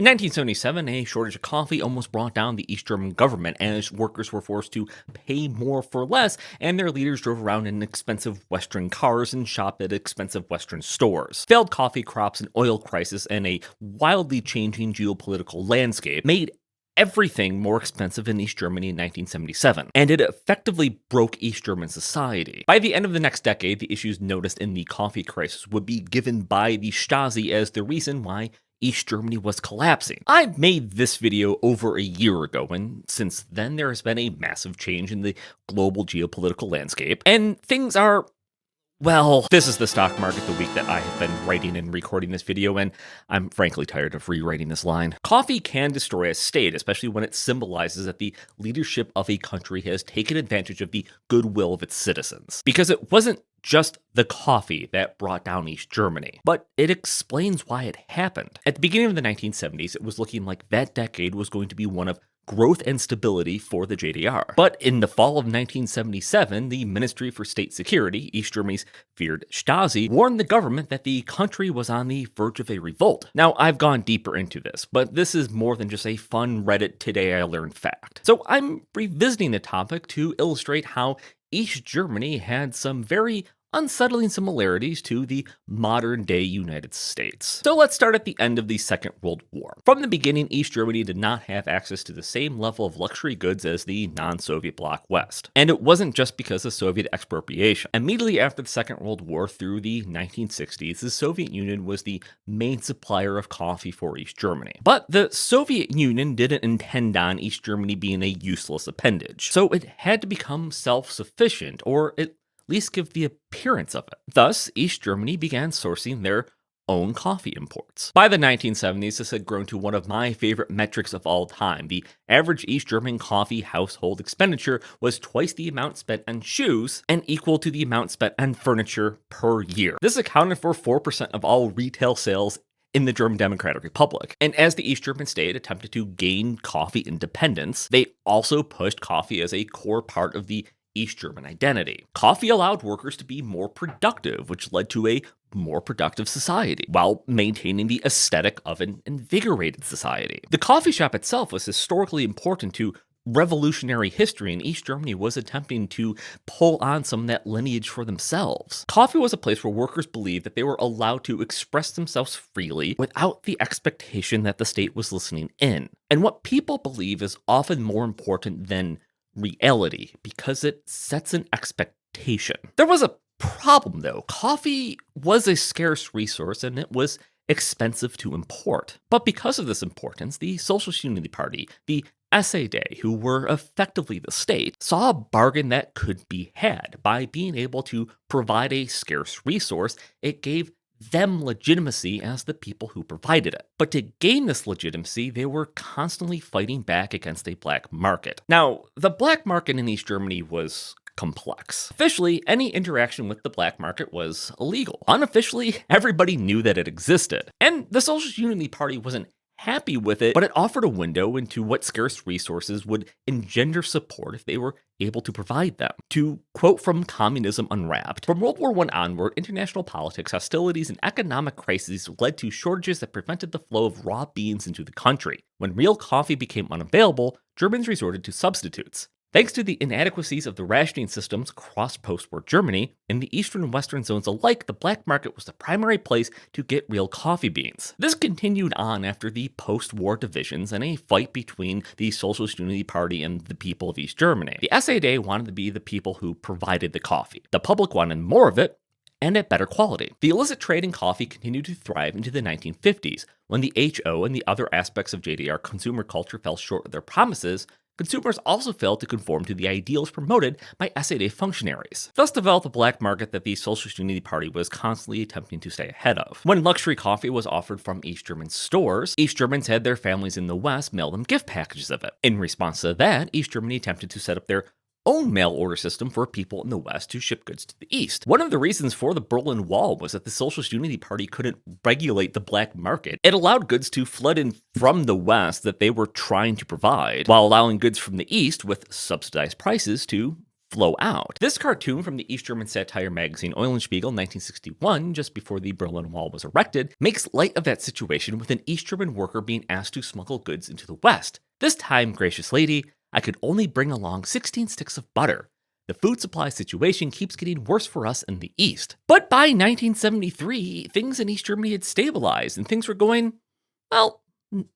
In 1977, a shortage of coffee almost brought down the East German government as workers were forced to pay more for less, and their leaders drove around in expensive Western cars and shopped at expensive Western stores. Failed coffee crops, an oil crisis, and a wildly changing geopolitical landscape made everything more expensive in East Germany in 1977, and it effectively broke East German society. By the end of the next decade, the issues noticed in the coffee crisis would be given by the Stasi as the reason why East Germany was collapsing. I made this video over a year ago, and since then there has been a massive change in the global geopolitical landscape, and things are, well, this is the stock market the week that I have been writing and recording this video, and I'm frankly tired of rewriting this line. Coffee can destroy a state, especially when it symbolizes that the leadership of a country has taken advantage of the goodwill of its citizens. Because it wasn't just the coffee that brought down East Germany, but it explains why it happened. At the beginning of the 1970s, it was looking like that decade was going to be one of growth and stability for the JDR. But in the fall of 1977, the Ministry for State Security, East Germany's feared Stasi, warned the government that the country was on the verge of a revolt. Now, I've gone deeper into this, but this is more than just a fun Reddit Today I Learned fact. So I'm revisiting the topic to illustrate how East Germany had some very unsettling similarities to the modern-day United States. So let's start at the end of the Second World War. From the beginning, East Germany did not have access to the same level of luxury goods as the non-Soviet bloc West. And it wasn't just because of Soviet expropriation. Immediately after the Second World War through the 1960s, the Soviet Union was the main supplier of coffee for East Germany. But the Soviet Union didn't intend on East Germany being a useless appendage. So it had to become self-sufficient, or at least give the appearance of it. Thus, East Germany began sourcing their own coffee imports. By the 1970s, this had grown to one of my favorite metrics of all time. The average East German coffee household expenditure was twice the amount spent on shoes and equal to the amount spent on furniture per year. This accounted for 4% of all retail sales in the German Democratic Republic. And as the East German state attempted to gain coffee independence, they also pushed coffee as a core part of the East German identity. Coffee allowed workers to be more productive, which led to a more productive society, while maintaining the aesthetic of an invigorated society. The coffee shop itself was historically important to revolutionary history, and East Germany was attempting to pull on some of that lineage for themselves. Coffee was a place where workers believed that they were allowed to express themselves freely without the expectation that the state was listening in. And what people believe is often more important than reality, because it sets an expectation. There was a problem though. Coffee was a scarce resource and it was expensive to import. But because of this importance, the Socialist Unity Party, the SED, who were effectively the state, saw a bargain that could be had. By being able to provide a scarce resource, it gave them legitimacy as the people who provided it. But to gain this legitimacy, they were constantly fighting back against a black market. Now, the black market in East Germany was complex. Officially, any interaction with the black market was illegal. Unofficially, everybody knew that it existed. And the Socialist Unity Party wasn't happy with it, but it offered a window into what scarce resources would engender support if they were able to provide them. To quote from Communism Unwrapped, from World War I onward, international politics, hostilities, and economic crises led to shortages that prevented the flow of raw beans into the country. When real coffee became unavailable, Germans resorted to substitutes. Thanks to the inadequacies of the rationing systems across post-war Germany, in the eastern and western zones alike, the black market was the primary place to get real coffee beans. This continued on after the post-war divisions and a fight between the Socialist Unity Party and the people of East Germany. The SED wanted to be the people who provided the coffee. The public wanted more of it, and at better quality. The illicit trade in coffee continued to thrive into the 1950s. When the HO and the other aspects of JDR consumer culture fell short of their promises, consumers also failed to conform to the ideals promoted by SED functionaries. Thus developed a black market that the Socialist Unity Party was constantly attempting to stay ahead of. When luxury coffee was offered from East German stores, East Germans had their families in the West mail them gift packages of it. In response to that, East Germany attempted to set up their own mail order system for people in the West to ship goods to the East. One of the reasons for the Berlin Wall was that the Socialist Unity Party couldn't regulate the black market. It allowed goods to flood in from the West that they were trying to provide, while allowing goods from the East with subsidized prices to flow out. This cartoon from the East German satire magazine Eulenspiegel in 1961, just before the Berlin Wall was erected, makes light of that situation with an East German worker being asked to smuggle goods into the West. This time, gracious lady, I could only bring along 16 sticks of butter. The food supply situation keeps getting worse for us in the East. But by 1973, things in East Germany had stabilized and things were going, well,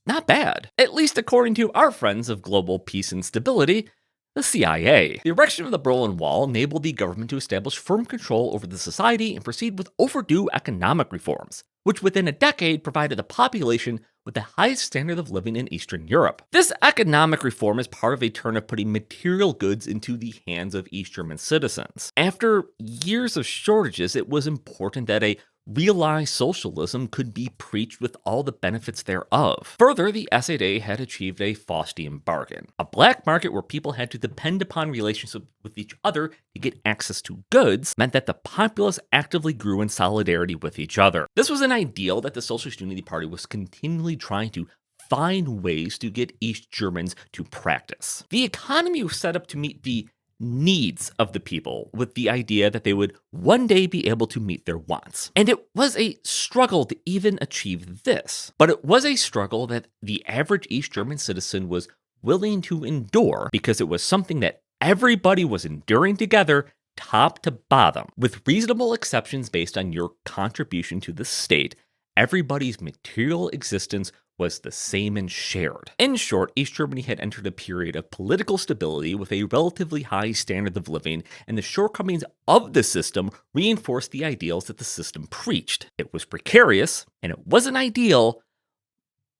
not bad. At least according to our friends of global peace and stability, the CIA. The erection of the Berlin Wall enabled the government to establish firm control over the society and proceed with overdue economic reforms, which within a decade provided the population with the highest standard of living in Eastern Europe. This economic reform is part of a turn of putting material goods into the hands of East German citizens. After years of shortages, it was important that a realized socialism could be preached with all the benefits thereof. Further, the SED had achieved a Faustian bargain. A black market where people had to depend upon relationships with each other to get access to goods meant that the populace actively grew in solidarity with each other. This was an ideal that the Socialist Unity Party was continually trying to find ways to get East Germans to practice. The economy was set up to meet the needs of the people with the idea that they would one day be able to meet their wants. And it was a struggle to even achieve this. But it was a struggle that the average East German citizen was willing to endure because it was something that everybody was enduring together, top to bottom. With reasonable exceptions based on your contribution to the state, everybody's material existence was the same and shared. In short, East Germany had entered a period of political stability with a relatively high standard of living, and the shortcomings of the system reinforced the ideals that the system preached. It was precarious, and it wasn't ideal,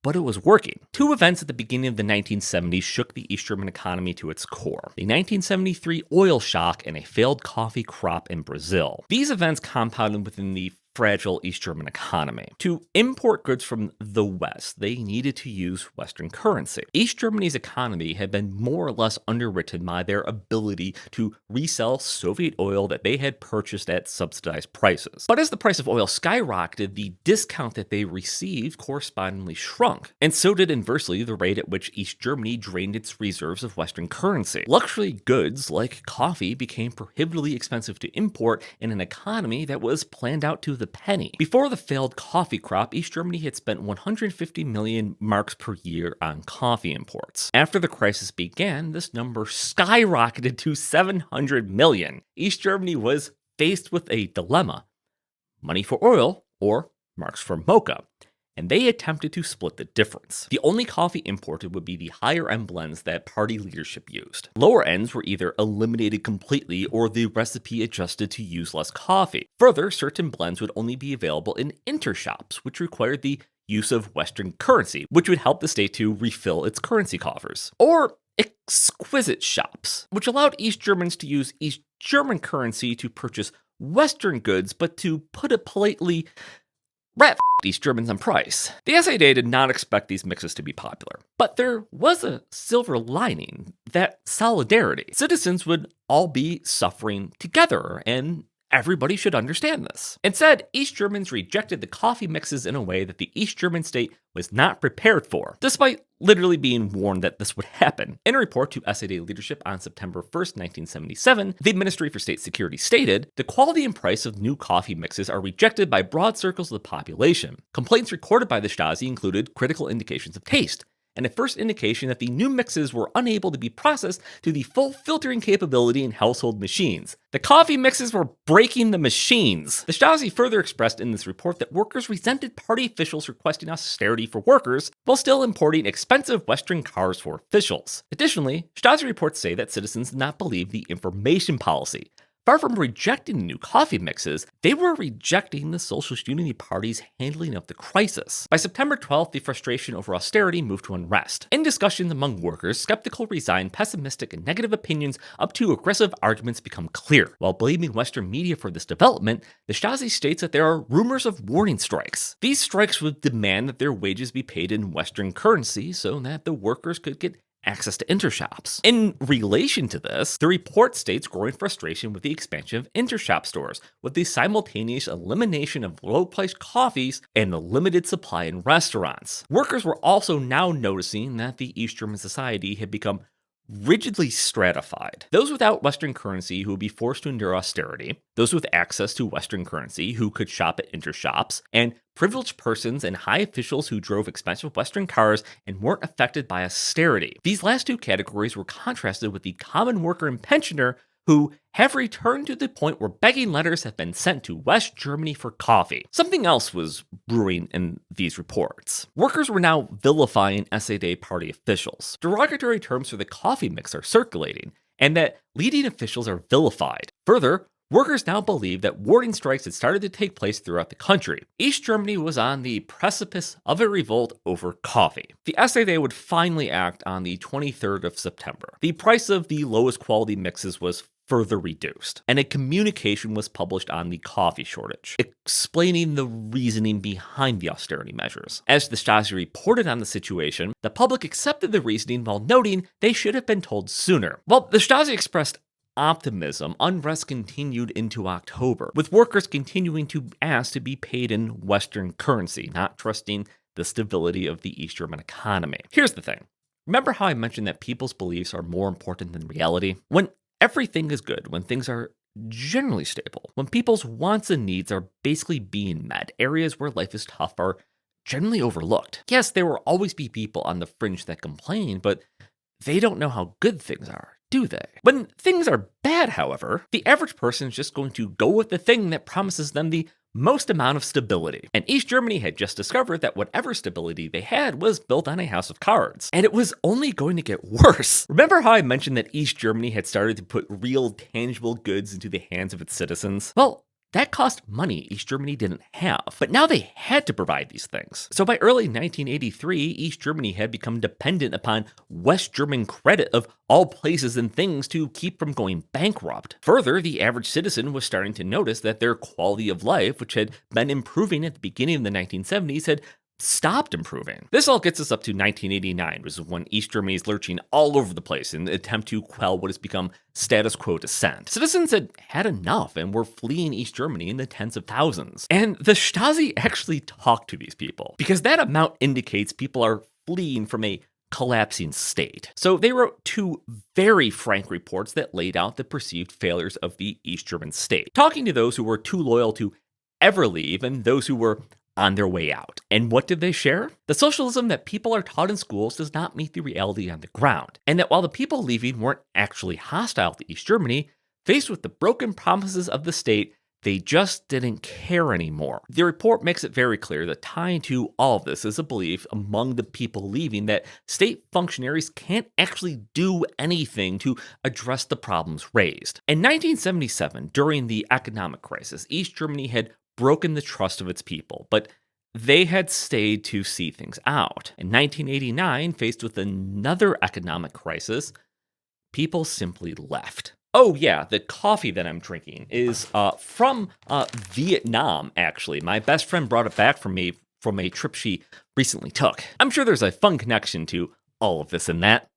but it was working. Two events at the beginning of the 1970s shook the East German economy to its core: the 1973 oil shock and a failed coffee crop in Brazil. These events compounded within the fragile East German economy. To import goods from the West, they needed to use Western currency. East Germany's economy had been more or less underwritten by their ability to resell Soviet oil that they had purchased at subsidized prices. But as the price of oil skyrocketed, the discount that they received correspondingly shrunk. And so did inversely the rate at which East Germany drained its reserves of Western currency. Luxury goods like coffee became prohibitively expensive to import in an economy that was planned out to the penny. Before the failed coffee crop, East Germany had spent 150 million marks per year on coffee imports. After the crisis began, this number skyrocketed to 700 million. East Germany was faced with a dilemma: money for oil or marks for mocha. And they attempted to split the difference. The only coffee imported would be the higher end blends that party leadership used. Lower ends were either eliminated completely or the recipe adjusted to use less coffee. Further, certain blends would only be available in intershops, which required the use of Western currency, which would help the state to refill its currency coffers. Or exquisite shops, which allowed East Germans to use East German currency to purchase Western goods, but to put it politely, rat East Germans on price. The SAD did not expect these mixes to be popular, but there was a silver lining: that solidarity. Citizens would all be suffering together, and everybody should understand this. Instead, East Germans rejected the coffee mixes in a way that the East German state was not prepared for, despite literally being warned that this would happen. In a report to SAD leadership on September 1st, 1977, the Ministry for State Security stated, "The quality and price of new coffee mixes are rejected by broad circles of the population. Complaints recorded by the Stasi included critical indications of taste, and a first indication that the new mixes were unable to be processed to the full filtering capability in household machines. The coffee mixes were breaking the machines." The Stasi further expressed in this report that workers resented party officials requesting austerity for workers while still importing expensive Western cars for officials. Additionally, Stasi reports say that citizens did not believe the information policy. Far from rejecting the new coffee mixes, they were rejecting the Socialist Unity Party's handling of the crisis. By September 12th, the frustration over austerity moved to unrest. In discussions among workers, skeptical, resigned, pessimistic, and negative opinions up to aggressive arguments become clear. While blaming Western media for this development, the Stasi states that there are rumors of warning strikes. These strikes would demand that their wages be paid in Western currency so that the workers could get access to intershops. In relation to this, the report states growing frustration with the expansion of intershop stores, with the simultaneous elimination of low-priced coffees and the limited supply in restaurants. Workers were also now noticing that the East German society had become rigidly stratified. Those without Western currency who would be forced to endure austerity, those with access to Western currency who could shop at intershops, and privileged persons and high officials who drove expensive Western cars and weren't affected by austerity. These last two categories were contrasted with the common worker and pensioner who have returned to the point where begging letters have been sent to West Germany for coffee. Something else was brewing in these reports. Workers were now vilifying SED party officials. Derogatory terms for the coffee mix are circulating, and that leading officials are vilified. Further, workers now believe that warning strikes had started to take place throughout the country. East Germany was on the precipice of a revolt over coffee. The SED would finally act on the 23rd of September. The price of the lowest quality mixes was further reduced, and a communication was published on the coffee shortage, explaining the reasoning behind the austerity measures. As the Stasi reported on the situation, the public accepted the reasoning while noting they should have been told sooner. While the Stasi expressed optimism, unrest continued into October, with workers continuing to ask to be paid in Western currency, not trusting the stability of the East German economy. Here's the thing. Remember how I mentioned that people's beliefs are more important than reality? When everything is good, when things are generally stable, when people's wants and needs are basically being met, areas where life is tough are generally overlooked. Yes, there will always be people on the fringe that complain, but they don't know how good things are, do they? When things are bad, however, the average person is just going to go with the thing that promises them the most amount of stability. And East Germany had just discovered that whatever stability they had was built on a house of cards. And it was only going to get worse. Remember how I mentioned that East Germany had started to put real, tangible goods into the hands of its citizens? Well, that cost money East Germany didn't have, but now they had to provide these things. So by early 1983, East Germany had become dependent upon West German credit of all places and things to keep from going bankrupt. Further, the average citizen was starting to notice that their quality of life, which had been improving at the beginning of the 1970s, had stopped improving. This all gets us up to 1989, which is when East Germany is lurching all over the place in an attempt to quell what has become status quo dissent. Citizens had had enough and were fleeing East Germany in the tens of thousands. And the Stasi actually talked to these people, because that amount indicates people are fleeing from a collapsing state. So they wrote two very frank reports that laid out the perceived failures of the East German state, talking to those who were too loyal to ever leave and those who were on their way out. And what did they share? The socialism that people are taught in schools does not meet the reality on the ground, and that while the people leaving weren't actually hostile to East Germany, faced with the broken promises of the state, they just didn't care anymore. The report makes it very clear that tying to all of this is a belief among the people leaving that state functionaries can't actually do anything to address the problems raised. In 1977, during the economic crisis, East Germany had broken the trust of its people, but they had stayed to see things out. In 1989, faced with another economic crisis, people simply left. Oh yeah, the coffee that I'm drinking is from Vietnam, actually. My best friend brought it back for me from a trip she recently took. I'm sure there's a fun connection to all of this and that.